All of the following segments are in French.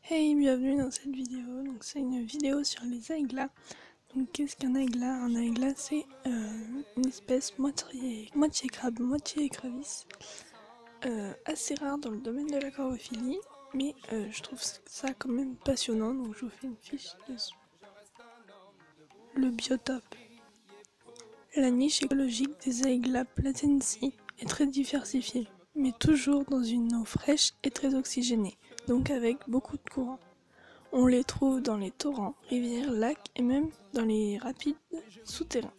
Hey, bienvenue dans cette vidéo. Donc c'est une vidéo sur les aiglas. Donc qu'est-ce qu'un aigla? Un aigla c'est une espèce moitié crabe, moitié écrevisse, assez rare dans le domaine de l'aquariophilie, mais je trouve ça quand même passionnant, donc je vous fais une fiche dessus. Le biotope. La niche écologique des aiglas platensis est très diversifiée, mais toujours dans une eau fraîche et très oxygénée, donc avec beaucoup de courant. On les trouve dans les torrents, rivières, lacs et même dans les rapides souterrains.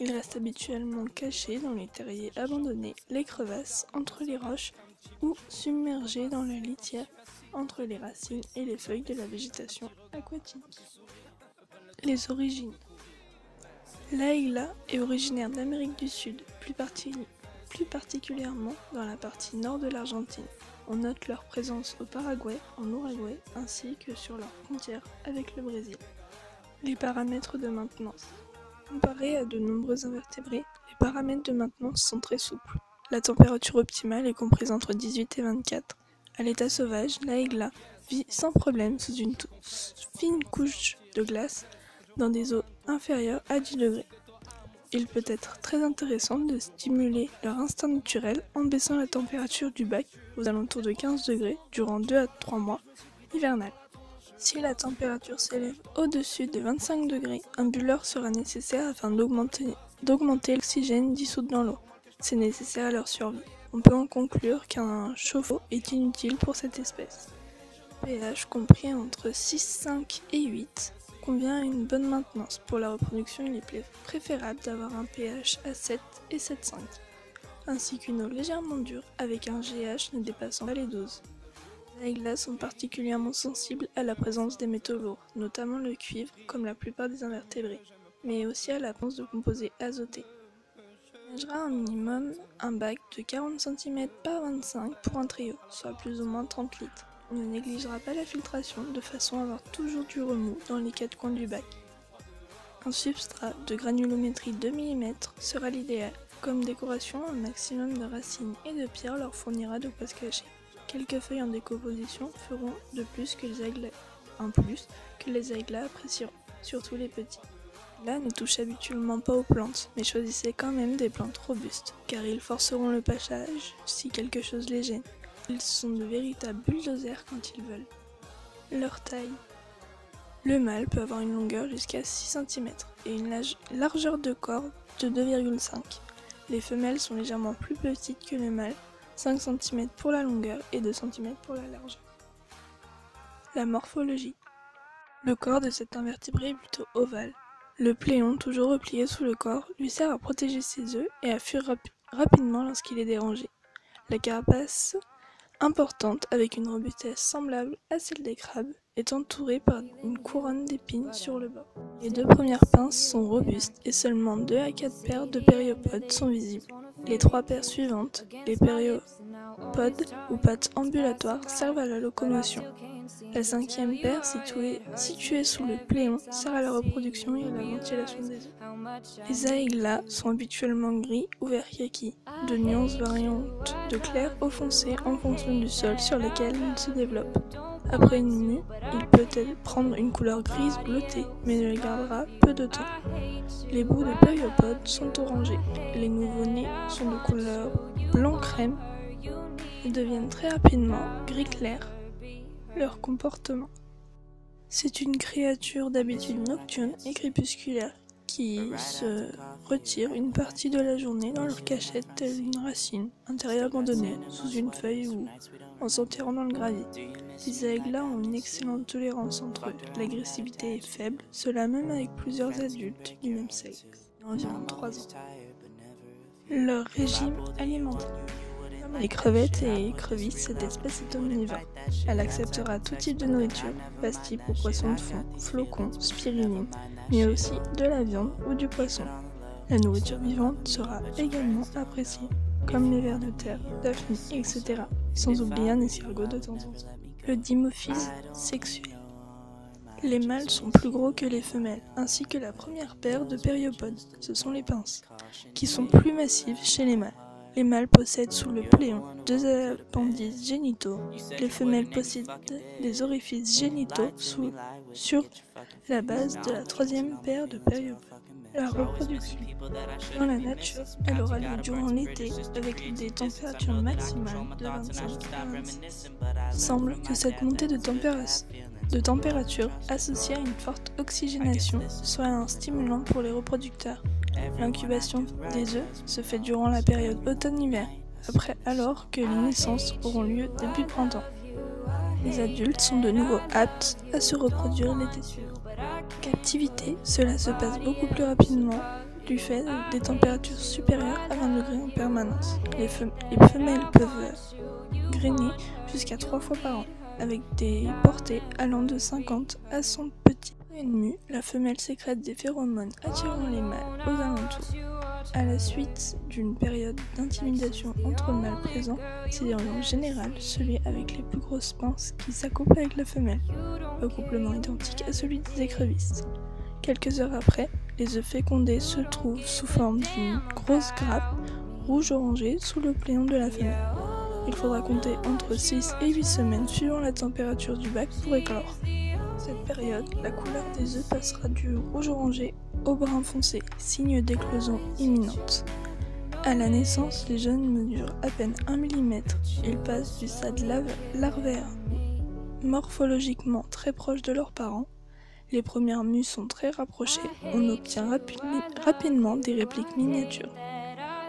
Ils restent habituellement cachés dans les terriers abandonnés, les crevasses, entre les roches ou submergés dans la litière entre les racines et les feuilles de la végétation aquatique. Les origines. L'aigla est originaire d'Amérique du Sud, plus particulièrement dans la partie nord de l'Argentine. On note leur présence au Paraguay, en Uruguay, ainsi que sur leur frontière avec le Brésil. Les paramètres de maintenance. Comparés à de nombreux invertébrés, les paramètres de maintenance sont très souples. La température optimale est comprise entre 18 et 24. À l'état sauvage, l'aigla vit sans problème sous une fine couche de glace dans des eaux inférieures à 10 degrés. Il peut être très intéressant de stimuler leur instinct naturel en baissant la température du bac aux alentours de 15 degrés durant 2 à 3 mois hivernales. Si la température s'élève au-dessus de 25 degrés, un bulleur sera nécessaire afin d'augmenter l'oxygène dissous dans l'eau. C'est nécessaire à leur survie. On peut en conclure qu'un chauffe-eau est inutile pour cette espèce. pH compris entre 6,5 et 8 convient à une bonne maintenance. Pour la reproduction, il est préférable d'avoir un pH à 7 et 7,5, ainsi qu'une eau légèrement dure avec un GH ne dépassant pas les 12. Les aiglas sont particulièrement sensibles à la présence des métaux lourds, notamment le cuivre, comme la plupart des invertébrés, mais aussi à la présence de composés azotés. On ménagera un minimum un bac de 40 cm par 25 pour un trio, soit plus ou moins 30 litres. On ne négligera pas la filtration de façon à avoir toujours du remous dans les 4 coins du bac. Un substrat de granulométrie 2 mm sera l'idéal. Comme décoration, un maximum de racines et de pierres leur fournira de quoi se cacher. Quelques feuilles en décomposition feront de plus que les aiglas apprécieront, surtout les petits. Là ne touchent habituellement pas aux plantes, mais choisissez quand même des plantes robustes, car ils forceront le passage si quelque chose les gêne. Ils sont de véritables bulldozers quand ils veulent. Leur taille. Le mâle peut avoir une longueur jusqu'à 6 cm et une largeur de corps de 2,5. Les femelles sont légèrement plus petites que le mâle, 5 cm pour la longueur et 2 cm pour la largeur. La morphologie. Le corps de cet invertébré est plutôt ovale. Le pléon, toujours replié sous le corps, lui sert à protéger ses œufs et à fuir rapidement lorsqu'il est dérangé. La carapace, importante avec une robustesse semblable à celle des crabes, est entourée par une couronne d'épines sur le bas. Les 2 premières pinces sont robustes et seulement 2 à 4 paires de périopodes sont visibles. Les 3 paires suivantes, les périopodes ou pattes ambulatoires, servent à la locomotion. La 5e paire, située sous le pléon, sert à la reproduction et à la ventilation des œufs. Les aiglas sont habituellement gris ou vert kaki, de nuances variantes de clair au foncé en fonction du sol sur lequel ils se développent. Après une mue, il peut prendre une couleur grise bleutée, mais ne le gardera peu de temps. Les bouts de périopodes sont orangés. Les nouveau-nés sont de couleur blanc-crème et deviennent très rapidement gris clair. Leur comportement. C'est une créature d'habitude nocturne et crépusculaire qui se retire une partie de la journée dans leur cachette telle une racine, un terrier abandonné, sous une feuille ou en s'enterrant dans le gravier. Les aiglas ont une excellente tolérance entre eux. L'agressivité est faible, cela même avec plusieurs adultes du même sexe, environ 3 ans. Leur régime alimentaire. Comme les crevettes et écrevisses, cette espèce est omnivore. Elle acceptera tout type de nourriture, pastilles pour poissons de fond, flocons, spiruline, mais aussi de la viande ou du poisson. La nourriture vivante sera également appréciée, comme les vers de terre, daphné, etc., sans oublier un escargot de temps en temps. Le dimorphisme sexuel. Les mâles sont plus gros que les femelles, ainsi que la première paire de périopodes, ce sont les pinces, qui sont plus massives chez les mâles. Les mâles possèdent sous le pléon 2 appendices génitaux. Les femelles possèdent des orifices génitaux sur la base de la 3e paire de périodes. La reproduction. Dans la nature, elle aura lieu durant l'été avec des températures maximales de 25 à 26. Il semble que cette montée de température associée à une forte oxygénation soit un stimulant pour les reproducteurs. L'incubation des œufs se fait durant la période automne-hiver, alors que les naissances auront lieu début printemps. Les adultes sont de nouveau aptes à se reproduire l'été suivant. Captivité, cela se passe beaucoup plus rapidement du fait des températures supérieures à 20 degrés en permanence. Les femelles peuvent grainer jusqu'à 3 fois par an, avec des portées allant de 50 à 100 petits. Une mue, la femelle sécrète des phéromones attirant les mâles aux alentours. À la suite d'une période d'intimidation entre mâles présents, c'est en général celui avec les plus grosses pinces qui s'accouple avec la femelle, accouplement identique à celui des écrevisses. Quelques heures après, les œufs fécondés se trouvent sous forme d'une grosse grappe rouge-orangée sous le pléon de la femelle. Il faudra compter entre 6 et 8 semaines suivant la température du bac pour éclore. Cette période, la couleur des œufs passera du rouge-orangé au brun foncé, signe d'éclosion imminente. À la naissance, les jeunes mesurent à peine 1 mm. Ils passent du stade larvaire morphologiquement très proche de leurs parents. Les premières mues sont très rapprochées. On obtient rapidement des répliques miniatures.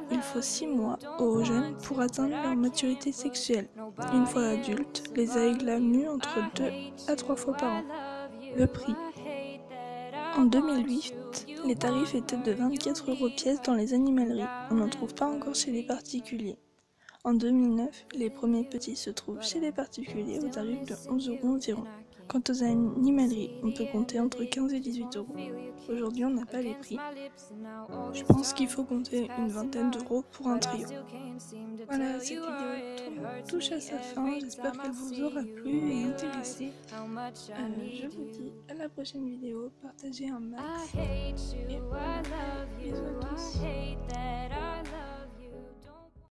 Il faut 6 mois aux jeunes pour atteindre leur maturité sexuelle. Une fois adultes, les aigles muent entre 2 à 3 fois par an. Le prix. En 2008, les tarifs étaient de 24 € pièce dans les animaleries. On n'en trouve pas encore chez les particuliers. En 2009, les premiers petits se trouvent chez les particuliers au tarif de 11 € environ. Quant aux animaleries, on peut compter entre 15 et 18 €. Aujourd'hui, on n'a pas les prix. Je pense qu'il faut compter une vingtaine d'euros pour un trio. Voilà, cette vidéo touche à sa fin. J'espère qu'elle vous aura plu et intéressé. Je vous dis à la prochaine vidéo. Partagez un max. Et voilà, bisous à tous.